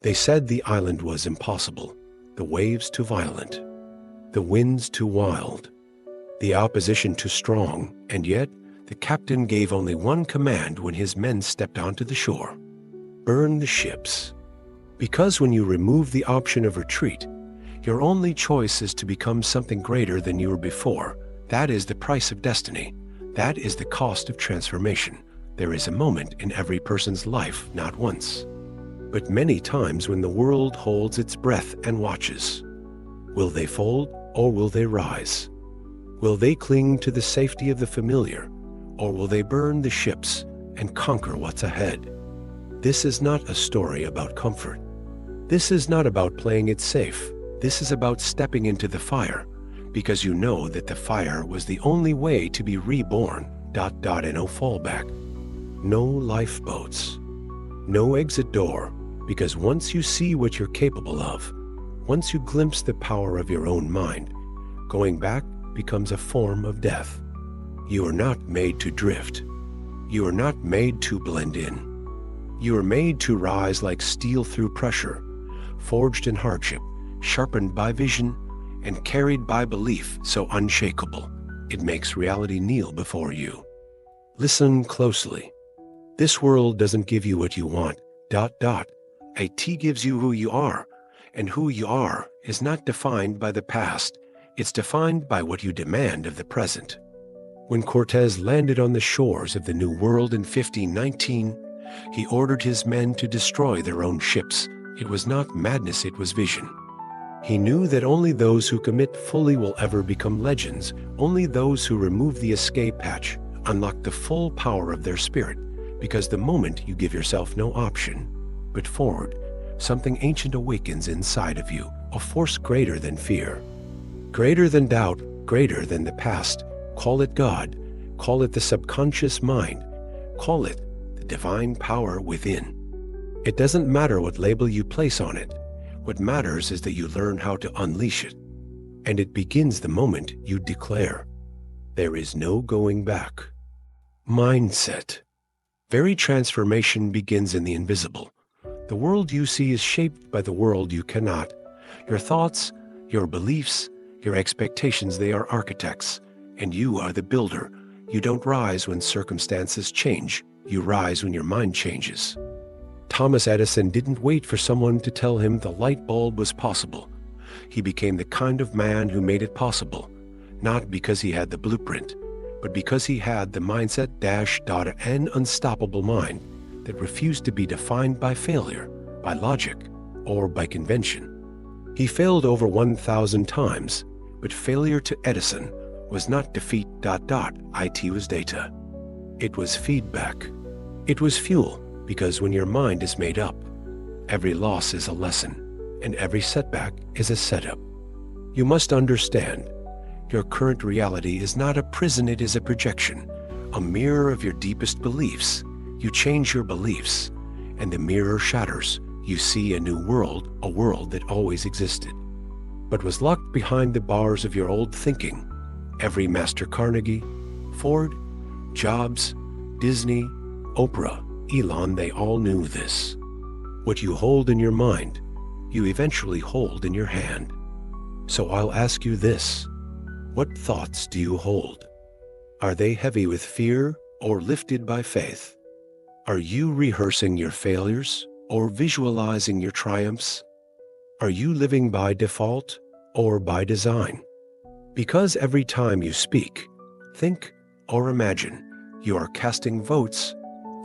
They said the island was impossible, the waves too violent, the winds too wild, the opposition too strong, and yet the captain gave only one command when his men stepped onto the shore: burn the ships. Because when you remove the option of retreat, your only choice is to become something greater than you were before. That is the price of destiny. That is the cost of transformation. There is a moment in every person's life, not once, but many times, when the world holds its breath and watches. Will they fold or will they rise? Will they cling to the safety of the familiar, or will they burn the ships and conquer what's ahead? This is not a story about comfort. This is not about playing it safe. This is about stepping into the fire, because you know that the fire was the only way to be reborn. And no fallback. No lifeboats. No exit door, because once you see what you're capable of, once you glimpse the power of your own mind, going back becomes a form of death. You are not made to drift. You are not made to blend in. You are made to rise like steel through pressure, forged in hardship, sharpened by vision, and carried by belief so unshakable, it makes reality kneel before you. Listen closely. This world doesn't give you what you want. It gives you who you are, and who you are is not defined by the past. It's defined by what you demand of the present. When Cortez landed on the shores of the New World in 1519, he ordered his men to destroy their own ships. It was not madness, it was vision. He knew that only those who commit fully will ever become legends. Only those who remove the escape hatch unlock the full power of their spirit, because the moment you give yourself no option but forward, something ancient awakens inside of you, a force greater than fear, greater than doubt, greater than the past. Call it God, call it the subconscious mind, call it the divine power within. It doesn't matter what label you place on it. What matters is that you learn how to unleash it. And it begins the moment you declare, there is no going back. Mindset. Very transformation begins in the invisible. The world you see is shaped by the world you cannot. Your thoughts, your beliefs, your expectations, they are architects, and you are the builder. You don't rise when circumstances change. You rise when your mind changes. Thomas Edison didn't wait for someone to tell him the light bulb was possible. He became the kind of man who made it possible, not because he had the blueprint, but because he had the mindset an unstoppable mind that refused to be defined by failure, by logic, or by convention. He failed over 1,000 times, but failure to Edison was not defeat. It was data. It was feedback. It was fuel, because when your mind is made up, every loss is a lesson, and every setback is a setup. You must understand, your current reality is not a prison, it is a projection, a mirror of your deepest beliefs. You change your beliefs, and the mirror shatters. You see a new world, a world that always existed, but was locked behind the bars of your old thinking. Every Master Carnegie, Ford, Jobs, Disney, Oprah, Elon, they all knew this. What you hold in your mind, you eventually hold in your hand. So I'll ask you this. What thoughts do you hold? Are they heavy with fear or lifted by faith? Are you rehearsing your failures or visualizing your triumphs? Are you living by default or by design? Because every time you speak, think, or imagine, you are casting votes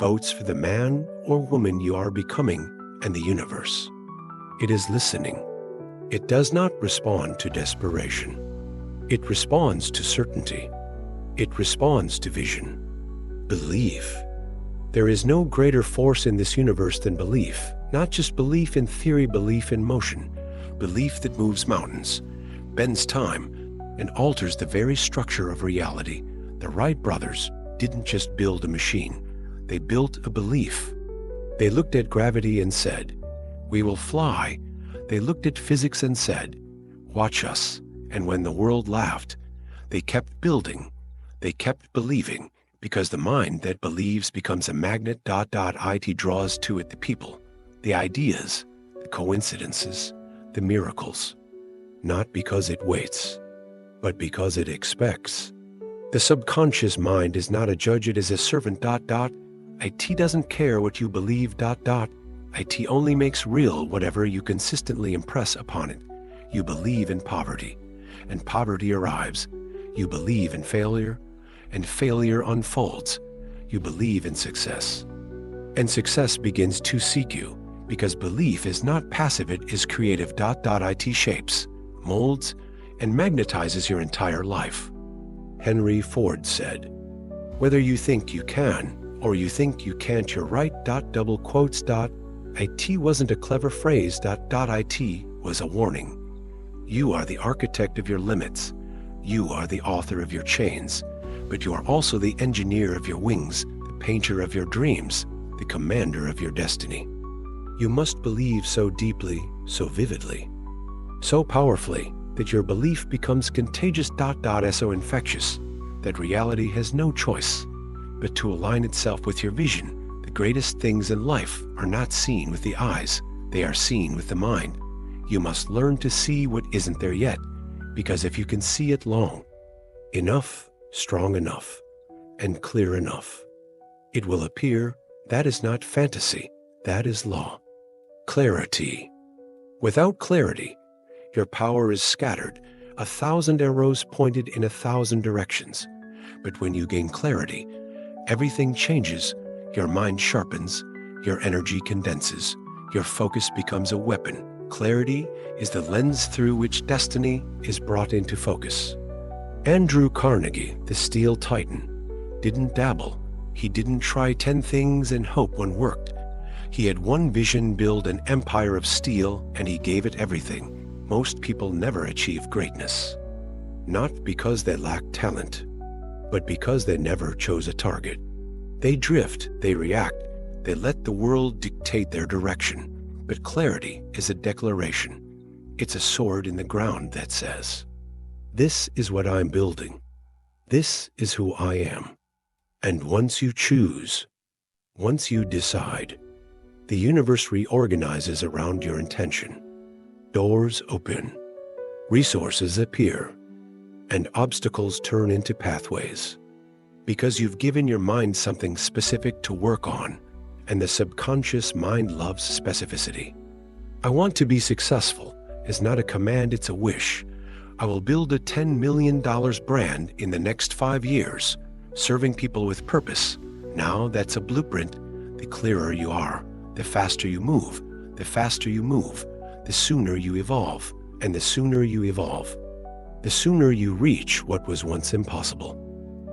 for the man or woman you are becoming and the universe. It is listening. It does not respond to desperation. It responds to certainty. It responds to vision. Belief. There is no greater force in this universe than belief, not just belief in theory, belief in motion, belief that moves mountains, bends time, and alters the very structure of reality. The Wright brothers didn't just build a machine. They built a belief. They looked at gravity and said, "We will fly." They looked at physics and said, "Watch us." And when the world laughed, they kept building. They kept believing, because the mind that believes becomes a magnet. It draws to it the people, the ideas, the the coincidences, the miracles. Not because it waits, but because it expects. The subconscious mind is not a judge, it is a servant. It doesn't care what you believe. It only makes real whatever you consistently impress upon it. You believe in poverty, and poverty arrives. You believe in failure, and failure unfolds. You believe in success, and success begins to seek you, because belief is not passive, it is creative. It shapes, molds, and magnetizes your entire life. Henry Ford said, "Whether you think you can, or you think you can't, you're right." Double quotes. It wasn't a clever phrase. It was a warning. You are the architect of your limits. You are the author of your chains, but you are also the engineer of your wings, the painter of your dreams, the commander of your destiny. You must believe so deeply, so vividly, so powerfully, that your belief becomes contagious. So infectious that reality has no choice but to align itself with your vision. The greatest things in life are not seen with the eyes, they are seen with the mind. You must learn to see what isn't there yet, because if you can see it long enough, strong enough, and clear enough, it will appear. That is not fantasy, that is law. Clarity. Without clarity, your power is scattered, 1,000 arrows pointed in 1,000 directions. But when you gain clarity, everything changes. Your mind sharpens, your energy condenses, your focus becomes a weapon. Clarity is the lens through which destiny is brought into focus. Andrew Carnegie, the steel titan, didn't dabble. He didn't try 10 things and hope one worked. He had one vision: build an empire of steel, and he gave it everything. Most people never achieve greatness, not because they lack talent, but because they never chose a target. They drift, they react, they let the world dictate their direction. But clarity is a declaration. It's a sword in the ground that says, "This is what I'm building. This is who I am." And once you choose, once you decide, the universe reorganizes around your intention. Doors open, resources appear, and obstacles turn into pathways. Because you've given your mind something specific to work on, and the subconscious mind loves specificity. "I want to be successful" is not a command, it's a wish. "I will build a $10 million brand in the next 5 years, serving people with purpose." Now that's a blueprint. The clearer you are, the faster you move. The faster you move, the sooner you evolve. And the sooner you evolve, the sooner you reach what was once impossible.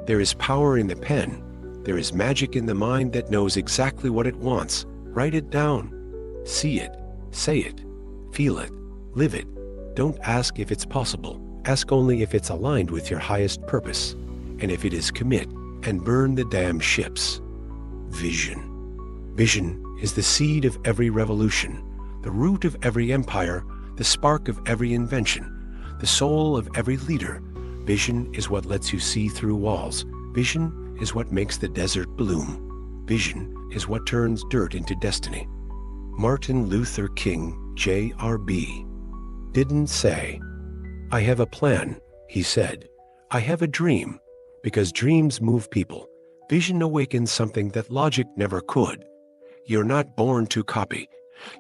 There is power in the pen. There is magic in the mind that knows exactly what it wants. Write it down. See it, say it, feel it, live it. Don't ask if it's possible. Ask only if it's aligned with your highest purpose. And if it is, commit and burn the damn ships. Vision. Vision is the seed of every revolution, the root of every empire, the spark of every invention, the soul of every leader. Vision is what lets you see through walls. Vision is what makes the desert bloom. Vision is what turns dirt into destiny. Martin Luther King, Jr.B., didn't say, "I have a plan." He said, "I have a dream," because dreams move people. Vision awakens something that logic never could. You're not born to copy.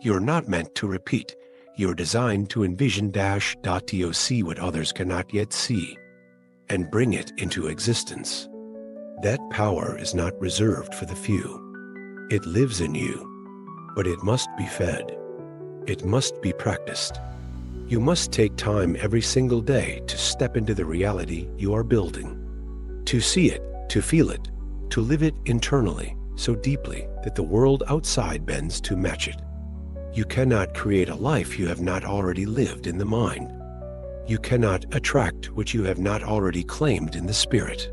You're not meant to repeat. You're designed to envision to see what others cannot yet see and bring it into existence. That power is not reserved for the few. It lives in you, but it must be fed. It must be practiced. You must take time every single day to step into the reality you are building, to see it, to feel it, to live it internally so deeply that the world outside bends to match it. You cannot create a life you have not already lived in the mind. You cannot attract what you have not already claimed in the spirit.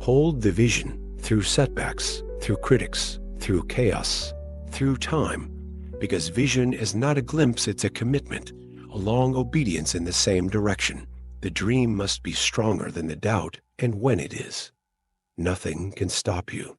Hold the vision through setbacks, through critics, through chaos, through time, because vision is not a glimpse, it's a commitment, a long obedience in the same direction. The dream must be stronger than the doubt, and when it is, nothing can stop you.